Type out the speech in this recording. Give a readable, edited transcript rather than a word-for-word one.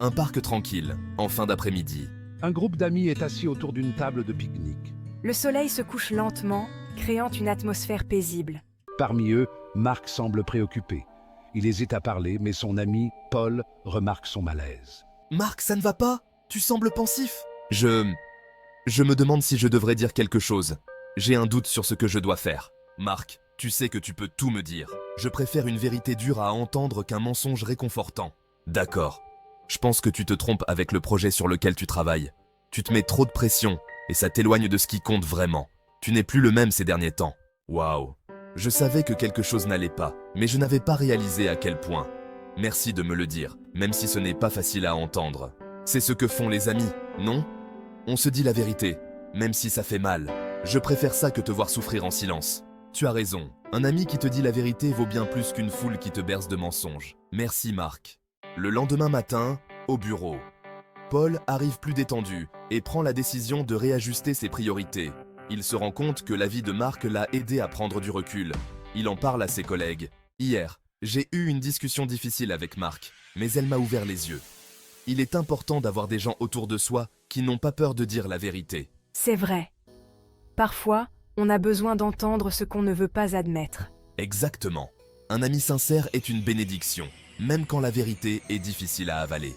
Un parc tranquille, en fin d'après-midi. Un groupe d'amis est assis autour d'une table de pique-nique. Le soleil se couche lentement, créant une atmosphère paisible. Parmi eux, Marc semble préoccupé. Il hésite à parler, mais son ami, Paul, remarque son malaise. Marc, ça ne va pas? Tu sembles pensif. Je me demande si je devrais dire quelque chose. J'ai un doute sur ce que je dois faire. Marc, tu sais que tu peux tout me dire. Je préfère une vérité dure à entendre qu'un mensonge réconfortant. D'accord. Je pense que tu te trompes avec le projet sur lequel tu travailles. Tu te mets trop de pression, et ça t'éloigne de ce qui compte vraiment. Tu n'es plus le même ces derniers temps. Waouh. Je savais que quelque chose n'allait pas, mais je n'avais pas réalisé à quel point. Merci de me le dire, même si ce n'est pas facile à entendre. C'est ce que font les amis, non? On se dit la vérité, même si ça fait mal. Je préfère ça que te voir souffrir en silence. Tu as raison, un ami qui te dit la vérité vaut bien plus qu'une foule qui te berce de mensonges. Merci Marc. Le lendemain matin, au bureau. Paul arrive plus détendu et prend la décision de réajuster ses priorités. Il se rend compte que la vie de Marc l'a aidé à prendre du recul. Il en parle à ses collègues. Hier, j'ai eu une discussion difficile avec Marc, mais elle m'a ouvert les yeux. Il est important d'avoir des gens autour de soi qui n'ont pas peur de dire la vérité. C'est vrai. Parfois, on a besoin d'entendre ce qu'on ne veut pas admettre. Exactement. Un ami sincère est une bénédiction, même quand la vérité est difficile à avaler.